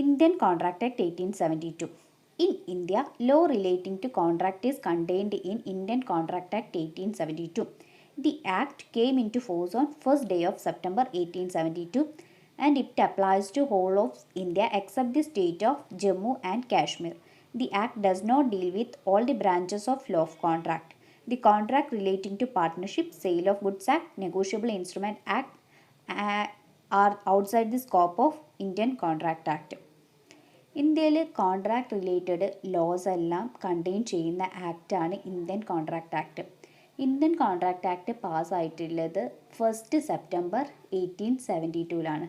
Indian Contract Act 1872. In India, law relating to contract is contained in Indian Contract Act 1872. The Act came into force on 1st day of September 1872 and it applies to whole of India except the state of Jammu and Kashmir. The Act does not deal with all the branches of law of contract. The contract relating to partnership, sale of goods act, negotiable instrument act are outside the scope of Indian Contract Act. ഇന്ത്യയിൽ contract related laws എല്ലാം contain ചെയ്യുന്ന ആക്റ്റാണ് Indian contract act. Indian contract act പാസ്സായിട്ടുള്ളത് 1 September 1872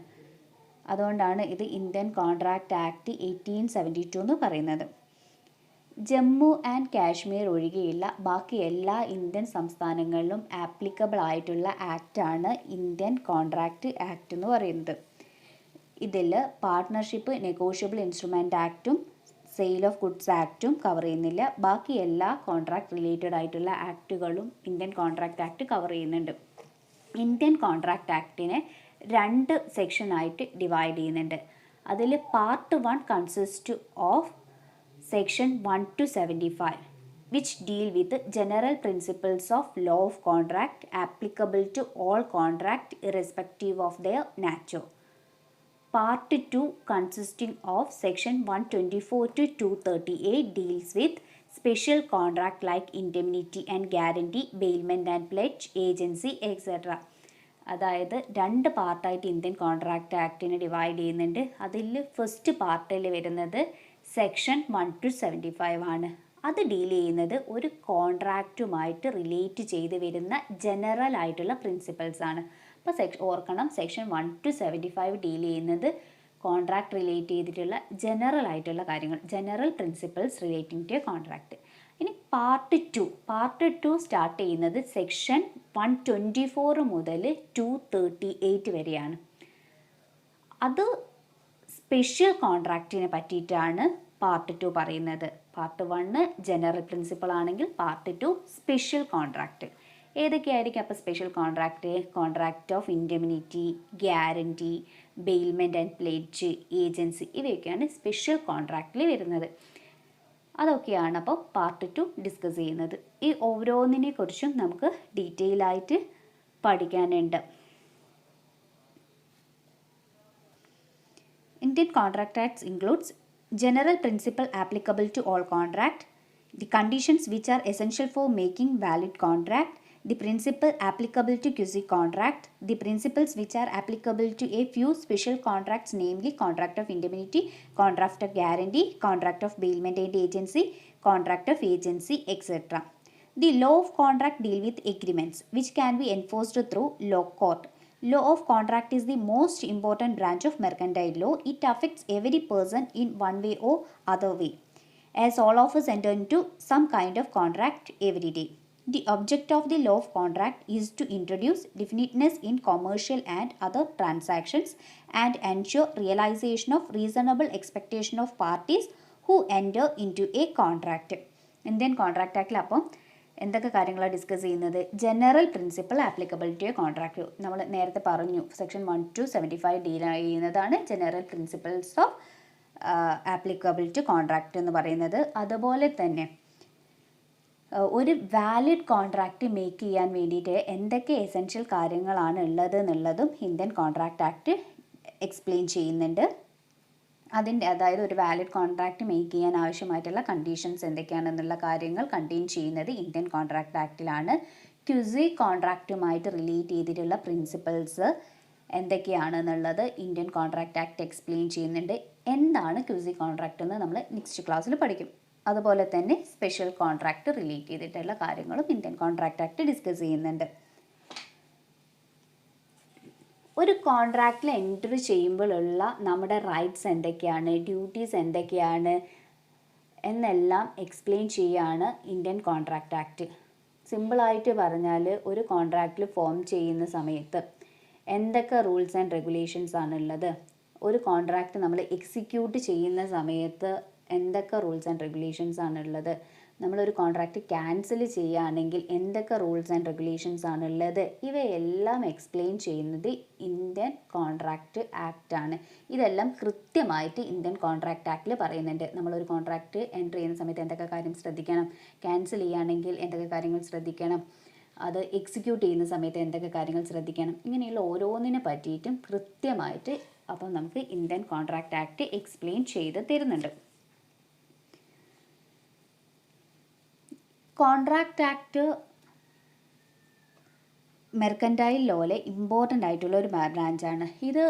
അതുകൊണ്ടാണ് ഇത് Indian contract act 1872 എന്ന് പറയുന്നത്. Jammu and Kashmir ഒഴികെയുള്ള ബാക്കി എല്ലാ ഇന്ത്യൻ സംസ്ഥാനങ്ങളിലും ആപ്ലിക്കബിൾ ആയിട്ടുള്ള ആക്റ്റാണ് ഇന്ത്യൻ കോൺട്രാക്ട് ആക്ട് എന്ന് പറയുന്നത്. ഇതിൽ പാർട്ട്ണർഷിപ്പ്, നെഗോഷ്യബിൾ ഇൻസ്ട്രുമെൻ്റ് ആക്റ്റും സെയിൽ ഓഫ് ഗുഡ്സ് ആക്റ്റും കവർ ചെയ്യുന്നില്ല. ബാക്കി എല്ലാ കോൺട്രാക്ട് റിലേറ്റഡ് ആയിട്ടുള്ള ആക്റ്റുകളും ഇന്ത്യൻ കോൺട്രാക്ട് ആക്ട് കവർ ചെയ്യുന്നുണ്ട്. ഇന്ത്യൻ കോൺട്രാക്ട് ആക്ടിനെ 2 സെക്ഷനായിട്ട് ഡിവൈഡ് ചെയ്യുന്നുണ്ട്. അതിൽ part 1 consist of section 1 to 75 which deal with general principles of law of contract applicable to all contract irrespective of their nature. Part 2 consisting of section 124 to 238 deals with special contract like indemnity and guarantee, bailment and pledge, agency, etc. അതായത് 2 പാർട്ടായിട്ട് Indian contract ആക്ടിനെ divide ചെയ്യുന്നുണ്ട്. അതിൽ first പാർട്ടിൽ വരുന്നത് section 1 to 75 ആണ്. അത് deal ചെയ്യുന്നത് ഒരു കോൺട്രാക്റ്റുമായിട്ട് റിലേറ്റ് ചെയ്ത് വരുന്ന ജനറൽ ആയിട്ടുള്ള പ്രിൻസിപ്പിൾസ് ആണ്. അപ്പോൾ ഓർക്കണം, സെക്ഷൻ 1 to 75 ഡീൽ ചെയ്യുന്നത് കോൺട്രാക്ട് റിലേറ്റ് ചെയ്തിട്ടുള്ള ജനറൽ ആയിട്ടുള്ള കാര്യങ്ങൾ, general principles relating to a contract. ഇനി പാർട്ട് 2 സ്റ്റാർട്ട് ചെയ്യുന്നത് സെക്ഷൻ 124 മുതൽ 238 വരെയാണ്. അത് സ്പെഷ്യൽ കോൺട്രാക്റ്റിനെ പറ്റിയിട്ടാണ് പാർട്ട് 2 പറയുന്നത്. പാർട്ട് 1 ജനറൽ പ്രിൻസിപ്പിൾ ആണെങ്കിൽ പാർട്ട് 2 സ്പെഷ്യൽ കോൺട്രാക്റ്റ്. ഏതൊക്കെയായിരിക്കും അപ്പോൾ special contract? Contract of indemnity, guarantee, bailment and pledge, agency, ഇവയൊക്കെയാണ് സ്പെഷ്യൽ കോൺട്രാക്റ്റിൽ വരുന്നത്. അതൊക്കെയാണ് അപ്പോൾ പാർട്ട് 2 ഡിസ്കസ് ചെയ്യുന്നത്. ഈ ഓരോന്നിനെ കുറിച്ചും നമുക്ക് ഡീറ്റെയിൽ ആയിട്ട് പഠിക്കാനുണ്ട്. Indian Contract Acts includes general principle applicable to all contract, the conditions which are essential for making valid contract, the principle applicable to quasi contract, the principles which are applicable to a few special contracts, namely contract of indemnity, contract of guarantee, contract of bailment and agency, contract of agency, etc. The law of contract deal with agreements which can be enforced through law court. Law of contract is the most important branch of mercantile law. It affects every person in one way or other way, as all of us enter into some kind of contract every day. The object of the law of contract is to introduce definiteness in commercial and other transactions and ensure realization of reasonable expectation of parties who enter into a contract. Indian Contract Act അപ്പം എന്തൊക്കെ കാര്യങ്ങളാണ് discuss ചെയ്യുന്നത്? General principle applicable to a contract. നമ്മൾ നേരത്തെ പറഞ്ഞു, section 1 to 75 deal ചെയ്യുന്നതാണ് general principles of applicable to contract എന്ന് പറയുന്നത്. അതുപോലെ തന്നെ ഒരു വാലിഡ് കോൺട്രാക്റ്റ് മേക്ക് ചെയ്യാൻ വേണ്ടിയിട്ട് എന്തൊക്കെ എസെൻഷ്യൽ കാര്യങ്ങളാണ് ഉള്ളത് എന്നുള്ളതും ഇന്ത്യൻ കോൺട്രാക്ട് ആക്ട് എക്സ്പ്ലെയിൻ ചെയ്യുന്നുണ്ട്. അതായത് ഒരു വാലിഡ് കോൺട്രാക്റ്റ് മേക്ക് ചെയ്യാൻ ആവശ്യമായിട്ടുള്ള കണ്ടീഷൻസ് എന്തൊക്കെയാണെന്നുള്ള കാര്യങ്ങൾ കണ്ടെയ്ൻ ചെയ്യുന്നത് ഇന്ത്യൻ കോൺട്രാക്ട് ആക്ടിലാണ്. ക്യുസി കോൺട്രാക്റ്റുമായിട്ട് റിലേറ്റ് ചെയ്തിട്ടുള്ള പ്രിൻസിപ്പിൾസ് എന്തൊക്കെയാണെന്നുള്ളത് ഇന്ത്യൻ കോൺട്രാക്ട് ആക്ട് എക്സ്പ്ലെയിൻ ചെയ്യുന്നുണ്ട്. എന്താണ് ക്യുസി കോൺട്രാക്റ്റ് എന്ന് നമ്മൾ നെക്സ്റ്റ് ക്ലാസ്സിൽ പഠിക്കും. അതുപോലെ തന്നെ സ്പെഷ്യൽ കോൺട്രാക്റ്റ് റിലേറ്റ് ചെയ്തിട്ടുള്ള കാര്യങ്ങളും ഇന്ത്യൻ കോൺട്രാക്ട് ആക്ട് ഡിസ്കസ് ചെയ്യുന്നുണ്ട്. ഒരു കോൺട്രാക്റ്റിൽ എൻറ്റർ ചെയ്യുമ്പോഴുള്ള നമ്മുടെ റൈറ്റ്സ് എന്തൊക്കെയാണ്, ഡ്യൂട്ടീസ് എന്തൊക്കെയാണ് എന്നെല്ലാം എക്സ്പ്ലെയിൻ ചെയ്യുകയാണ് ഇന്ത്യൻ കോൺട്രാക്ട് ആക്ട്. സിമ്പിളായിട്ട് പറഞ്ഞാൽ ഒരു കോൺട്രാക്റ്റിൽ ഫോം ചെയ്യുന്ന സമയത്ത് എന്തൊക്കെ റൂൾസ് ആൻഡ് റെഗുലേഷൻസ് ആണുള്ളത്, ഒരു കോൺട്രാക്റ്റ് നമ്മൾ എക്സിക്യൂട്ട് ചെയ്യുന്ന സമയത്ത് എന്തൊക്കെ റൂൾസ് ആൻഡ് റെഗുലേഷൻസ് ആണുള്ളത്, നമ്മളൊരു കോൺട്രാക്റ്റ് ക്യാൻസൽ ചെയ്യുകയാണെങ്കിൽ എന്തൊക്കെ റൂൾസ് ആൻഡ് റെഗുലേഷൻസ് ആണുള്ളത്, ഇവയെല്ലാം എക്സ്പ്ലെയിൻ ചെയ്യുന്നത് ഇന്ത്യൻ കോൺട്രാക്റ്റ് ആക്റ്റ് ആണ്. ഇതെല്ലാം കൃത്യമായിട്ട് ഇന്ത്യൻ കോൺട്രാക്റ്റ് ആക്റ്റിൽ പറയുന്നുണ്ട്. നമ്മളൊരു കോൺട്രാക്റ്റ് എൻട്രി ചെയ്യുന്ന സമയത്ത് എന്തൊക്കെ കാര്യം ശ്രദ്ധിക്കണം, ക്യാൻസൽ ചെയ്യുകയാണെങ്കിൽ എന്തൊക്കെ കാര്യങ്ങൾ ശ്രദ്ധിക്കണം, അത് എക്സിക്യൂട്ട് ചെയ്യുന്ന സമയത്ത് എന്തൊക്കെ കാര്യങ്ങൾ ശ്രദ്ധിക്കണം, ഇങ്ങനെയുള്ള ഓരോന്നിനെ പറ്റിയിട്ടും കൃത്യമായിട്ട് അപ്പം നമുക്ക് ഇന്ത്യൻ കോൺട്രാക്റ്റ് ആക്ട് എക്സ്പ്ലെയിൻ ചെയ്ത് തരുന്നുണ്ട്. കോൺട്രാക്റ്റ് ആക്ട് മെർക്കൻറ്റൈൽ ലോയിലെ ഇമ്പോർട്ടൻ്റ് ആയിട്ടുള്ള ഒരു ബ്രാഞ്ചാണ്. ഇത്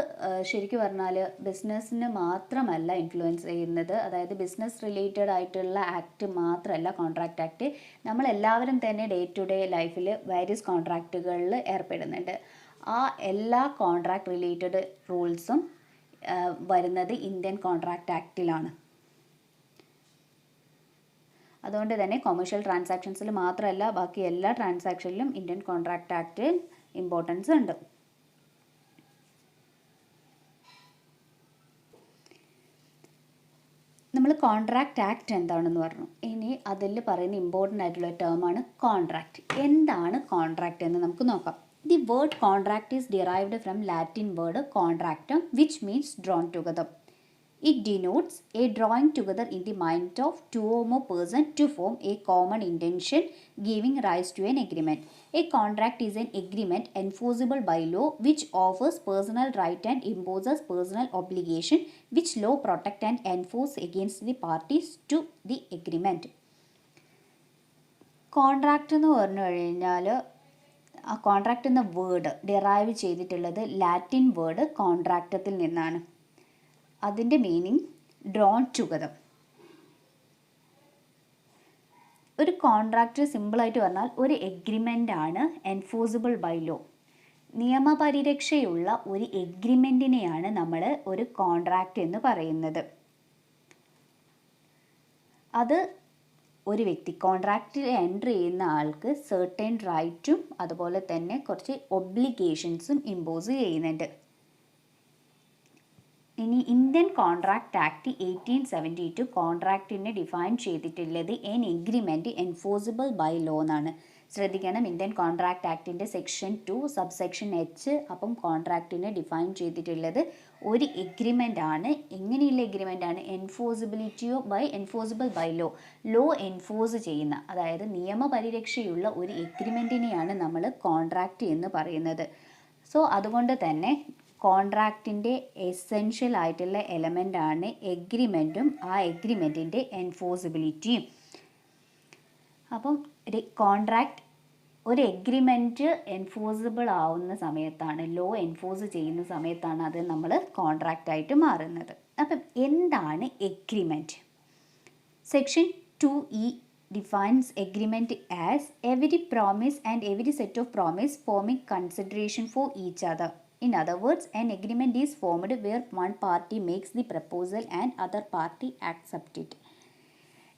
ശരിക്കും പറഞ്ഞാൽ ബിസിനസ്സിന് മാത്രമല്ല ഇൻഫ്ലുവൻസ് ചെയ്യുന്നത്. അതായത് ബിസിനസ് റിലേറ്റഡ് ആയിട്ടുള്ള ആക്ട് മാത്രമല്ല കോൺട്രാക്റ്റ് ആക്ട്, നമ്മളെല്ലാവരും തന്നെ ഡേ ടു ഡേ ലൈഫിൽ വേരിയസ് കോൺട്രാക്റ്റുകളിൽ ഏർപ്പെടുന്നുണ്ട്. ആ എല്ലാ കോൺട്രാക്ട് റിലേറ്റഡ് റൂൾസും വരുന്നത് ഇന്ത്യൻ കോൺട്രാക്റ്റ് ആക്റ്റിലാണ്. അതുകൊണ്ട് തന്നെ കൊമേഴ്ഷ്യൽ ട്രാൻസാക്ഷൻസിൽ മാത്രമല്ല ബാക്കി എല്ലാ ട്രാൻസാക്ഷനിലും ഇന്ത്യൻ കോൺട്രാക്റ്റ് ആക്ട് ഇമ്പോർട്ടൻസ് ഉണ്ട്. നമ്മൾ കോൺട്രാക്റ്റ് ആക്ട് എന്താണെന്ന് പറഞ്ഞു. ഇനി അതിൽ പറയുന്ന ഇമ്പോർട്ടൻ്റ് ആയിട്ടുള്ള ടേമാണ് കോൺട്രാക്റ്റ്. എന്താണ് കോൺട്രാക്റ്റ് എന്ന് നമുക്ക് നോക്കാം. The word contract is derived from Latin word contractum, which means drawn together. It denotes a drawing together in the mind of two or more persons to form a common intention, giving rise to an agreement. A contract is an agreement enforceable by law which offers personal right and imposes personal obligation, which law protect and enforce against the parties to the agreement. Contract എന്ന് പറഞ്ഞു കഴിഞ്ഞാൽ ആ contract എന്ന word derive ചെയ്തിട്ടുള്ളത് Latin word കോൺട്രാക്റ്റത്തിൽ നിന്നാണ്. അതിൻ്റെ meaning drone together. ഒരു contract സിമ്പിളായിട്ട് പറഞ്ഞാൽ ഒരു എഗ്രിമെൻ്റ് ആണ്, എൻഫോഴ്സിബിൾ ബൈ ലോ. നിയമപരിരക്ഷയുള്ള ഒരു എഗ്രിമെൻറ്റിനെയാണ് നമ്മൾ ഒരു കോൺട്രാക്റ്റ് എന്ന് പറയുന്നത്. അത് ഒരു വ്യക്തി കോൺട്രാക്റ്റിൽ എൻട്രി ചെയ്യുന്ന ആൾക്ക് സെർട്ടൻ റൈറ്റും അതുപോലെ തന്നെ കുറച്ച് ഒബ്ലിഗേഷൻസും ഇമ്പോസ് ചെയ്യുന്നുണ്ട്. ഇനി ഇന്ത്യൻ കോൺട്രാക്റ്റ് ആക്ട് 1872 കോൺട്രാക്റ്റിനെ ഡിഫൈൻ ചെയ്തിട്ടുള്ളത് an agreement enforceable by law എന്നാണ്. ശ്രദ്ധിക്കണം, ഇന്ത്യൻ കോൺട്രാക്റ്റ് ആക്ടിൻ്റെ സെക്ഷൻ 2 സബ്സെക്ഷൻ എച്ച്. അപ്പം കോൺട്രാക്റ്റിനെ ഡിഫൈൻ ചെയ്തിട്ടുള്ളത് ഒരു എഗ്രിമെൻ്റ് ആണ്. എങ്ങനെയുള്ള എഗ്രിമെൻ്റ് ആണ്? Enforceable by law. Law enforce ചെയ്യുന്ന, അതായത് നിയമപരിരക്ഷയുള്ള ഒരു എഗ്രിമെൻറ്റിനെയാണ് നമ്മൾ കോൺട്രാക്റ്റ് എന്ന് പറയുന്നത്. സോ അതുകൊണ്ട് തന്നെ കോൺട്രാക്റ്റിൻ്റെ എസെൻഷ്യൽ ആയിട്ടുള്ള എലമെൻ്റ് ആണ് എഗ്രിമെൻറ്റും ആ എഗ്രിമെൻറ്റിൻ്റെ എൻഫോഴ്സിബിലിറ്റിയും. അപ്പം കോൺട്രാക്റ്റ് ഒരു എഗ്രിമെൻറ്റ് എൻഫോഴ്സിബിൾ ആവുന്ന സമയത്താണ്, ലോ എൻഫോഴ്സ് ചെയ്യുന്ന സമയത്താണ് അത് നമ്മൾ കോൺട്രാക്റ്റ് ആയിട്ട് മാറുന്നത്. അപ്പം എന്താണ് agreement? Section 2E defines agreement as every promise and every set of promise forming consideration for each other. In other words, an agreement is formed where one party makes the proposal and other party accepts it.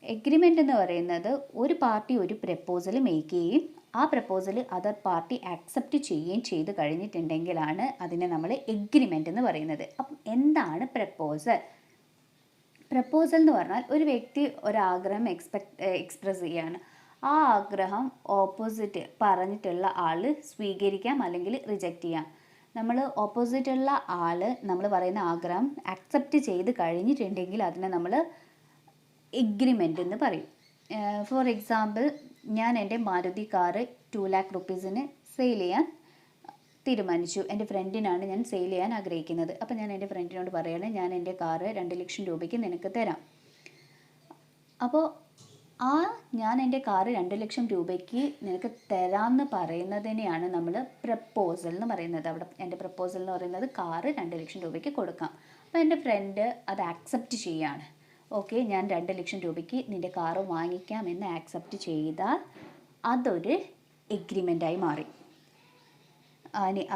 Agreement എന്ന് പറയുന്നത് ഒരു party ഒരു proposal make ചെയ്യും, ആ proposal other party accept ചെയ്യുകയും ചെയ്ത് കഴിഞ്ഞിട്ടുണ്ടെങ്കിലാണ് അതിനെ നമ്മൾ എഗ്രിമെൻ്റ് എന്ന് പറയുന്നത്. അപ്പം എന്താണ് പ്രപ്പോസൽ? പ്രപ്പോസൽ എന്ന് പറഞ്ഞാൽ ഒരു വ്യക്തി ഒരാഗ്രഹം എക്സ്പ്രസ് ചെയ്യാണ്. ആ ആഗ്രഹം ഓപ്പോസിറ്റ് പറഞ്ഞിട്ടുള്ള ആൾ സ്വീകരിക്കാം അല്ലെങ്കിൽ റിജക്റ്റ് ചെയ്യാം. നമ്മൾ ഓപ്പോസിറ്റുള്ള ആൾ നമ്മൾ പറയുന്ന ആഗ്രഹം അക്സെപ്റ്റ് ചെയ്ത് കഴിഞ്ഞിട്ടുണ്ടെങ്കിൽ അതിനെ നമ്മൾ എഗ്രിമെൻ്റ് എന്ന് പറയും. ഫോർ എക്സാമ്പിൾ, ഞാൻ എൻ്റെ മാരുതി കാറ് 2 lakh rupeesന് സെയിൽ ചെയ്യാൻ തീരുമാനിച്ചു. എൻ്റെ ഫ്രണ്ടിനാണ് ഞാൻ സെയിൽ ചെയ്യാൻ ആഗ്രഹിക്കുന്നത്. അപ്പോൾ ഞാൻ എൻ്റെ ഫ്രണ്ടിനോട് പറയുകയാണ്, ഞാൻ എൻ്റെ കാറ് 2 ലക്ഷം രൂപയ്ക്ക് നിനക്ക് തരാം. അപ്പോൾ ഞാൻ എൻ്റെ കാറ് 2 ലക്ഷം രൂപയ്ക്ക് നിനക്ക് തരാമെന്ന് പറയുന്നതിനെയാണ് നമ്മൾ പ്രപ്പോസൽ എന്ന് പറയുന്നത്. അവിടെ എൻ്റെ പ്രപ്പോസൽ എന്ന് പറയുന്നത് കാറ് 2 ലക്ഷം രൂപയ്ക്ക് കൊടുക്കാം. അപ്പോൾ എൻ്റെ ഫ്രണ്ട് അത് ആക്സെപ്റ്റ് ചെയ്യാണ്. ഓക്കെ, ഞാൻ 2 ലക്ഷം രൂപയ്ക്ക് നിൻ്റെ കാറ് വാങ്ങിക്കാമെന്ന് ആക്സെപ്റ്റ് ചെയ്താൽ അതൊരു എഗ്രിമെൻ്റായി മാറി.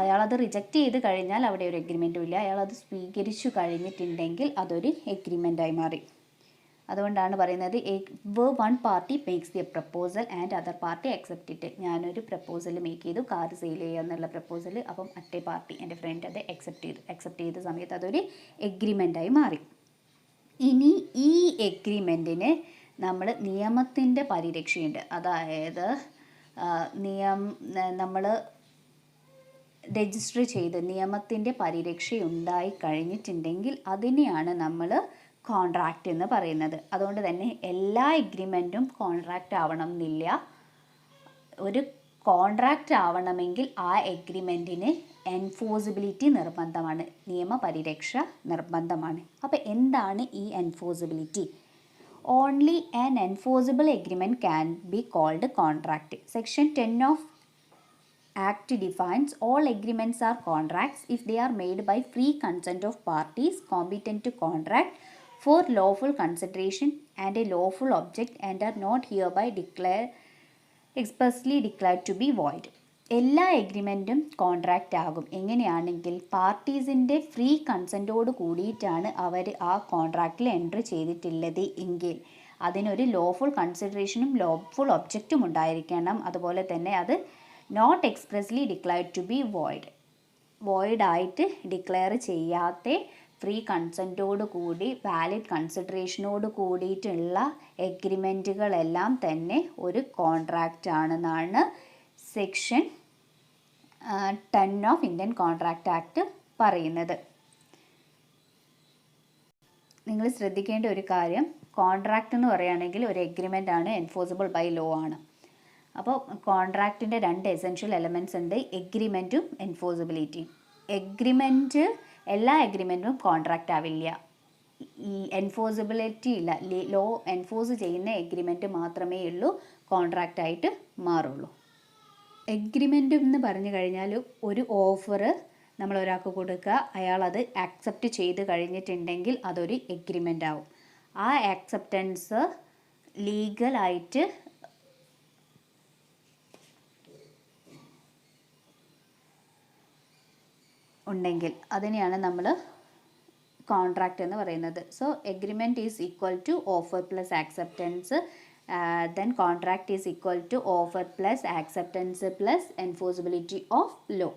അയാളത് റിജക്റ്റ് ചെയ്ത് കഴിഞ്ഞാൽ അവിടെ ഒരു എഗ്രിമെൻറ്റും ഇല്ല. അയാളത് സ്വീകരിച്ചു കഴിഞ്ഞിട്ടുണ്ടെങ്കിൽ അതൊരു എഗ്രിമെൻ്റായി മാറി. അതുകൊണ്ടാണ് പറയുന്നത് one party makes the proposal and other party accept it. ഞാനൊരു പ്രപ്പോസൽ മേക്ക് ചെയ്തു, കാർ സെയിൽ ചെയ്യുക എന്നുള്ള പ്രപ്പോസൽ. അപ്പം മറ്റേ പാർട്ടി, എൻ്റെ ഫ്രണ്ട് അത് അക്സെപ്റ്റ് ചെയ്ത സമയത്ത് അതൊരു എഗ്രിമെൻ്റായി മാറി. ഇനി ഈ എഗ്രിമെൻറ്റിന് നമ്മൾ നിയമത്തിൻ്റെ പരിരക്ഷയുണ്ട്. അതായത് നമ്മൾ രജിസ്റ്റർ ചെയ്ത് നിയമത്തിൻ്റെ പരിരക്ഷയുണ്ടായി കഴിഞ്ഞിട്ടുണ്ടെങ്കിൽ അതിനെയാണ് നമ്മൾ കോൺട്രാക്റ്റ് എന്ന് പറയുന്നത്. അതുകൊണ്ട് തന്നെ എല്ലാ എഗ്രിമെൻറ്റും കോൺട്രാക്റ്റ് ആവണം എന്നില്ല. ഒരു കോൺട്രാക്റ്റ് ആവണമെങ്കിൽ ആ എഗ്രിമെൻറ്റിന് എൻഫോഴ്സിബിലിറ്റി നിർബന്ധമാണ്, നിയമപരിരക്ഷ നിർബന്ധമാണ്. അപ്പോൾ എന്താണ് ഈ enforceability? Only an enforceable agreement can be called contract. Section 10 of Act defines all agreements are contracts if they are made by free consent of parties competent to contract for lawful consideration and a lawful object and are not hereby expressly declared to be void. എല്ലാ എഗ്രിമെൻറ്റും contract ആകും എങ്ങനെയാണെങ്കിൽ പാർട്ടീസിൻ്റെ free കൺസെൻറ്റോട് കൂടിയിട്ടാണ് അവർ ആ കോൺട്രാക്റ്റിൽ entry ചെയ്തിട്ടുള്ളത് എങ്കിൽ അതിനൊരു lawful കൺസിഡറേഷനും lawful ഒബ്ജക്റ്റും ഉണ്ടായിരിക്കണം. അതുപോലെ തന്നെ അത് not expressly declared to be void ആയിട്ട് ഡിക്ലെയർ ചെയ്യാത്ത ഫ്രീ കൺസെൻറ്റോട് കൂടി വാലിഡ് കൺസിഡറേഷനോട് കൂടിയിട്ടുള്ള എഗ്രിമെൻറ്റുകളെല്ലാം തന്നെ ഒരു കോൺട്രാക്റ്റ് ആണെന്നാണ് section 10 of Indian contract act പറയുന്നത്. നിങ്ങൾ ശ്രദ്ധിക്കേണ്ട ഒരു കാര്യം, കോൺട്രാക്റ്റ് എന്ന് പറയുകയാണെങ്കിൽ ഒരു എഗ്രിമെൻ്റ് ആണ്, എൻഫോഴ്സിബിൾ ബൈ ലോ ആണ്. അപ്പോൾ കോൺട്രാക്റ്റിൻ്റെ 2 എസെൻഷ്യൽ എലമെൻറ്റ്സ് ഉണ്ട്, എഗ്രിമെൻറ്റും എൻഫോഴ്സിബിലിറ്റിയും. എല്ലാ എഗ്രിമെൻറ്റും കോൺട്രാക്റ്റ് ആവില്ല, എൻഫോഴ്സിബിലിറ്റി ഇല്ല. ലോ എൻഫോഴ്സ് ചെയ്യുന്ന എഗ്രിമെൻറ്റ് മാത്രമേ ഉള്ളൂ കോൺട്രാക്റ്റ് ആയിട്ട് മാറുള്ളൂ. എഗ്രിമെൻ്റ് എന്ന് പറഞ്ഞു കഴിഞ്ഞാൽ ഒരു ഓഫർ നമ്മൾ ഒരാൾക്ക് കൊടുക്കുക, അയാളത് ആക്സെപ്റ്റ് ചെയ്ത് കഴിഞ്ഞിട്ടുണ്ടെങ്കിൽ അതൊരു എഗ്രിമെൻ്റ് ആവും. ആ ആക്സെപ്റ്റൻസ് ലീഗലായിട്ട് ഉണ്ടെങ്കിൽ അതിനെയാണ് നമ്മൾ കോൺട്രാക്റ്റ് എന്ന് പറയുന്നത്. So agreement is equal to offer plus acceptance, then contract is equal to offer plus acceptance plus enforceability of law.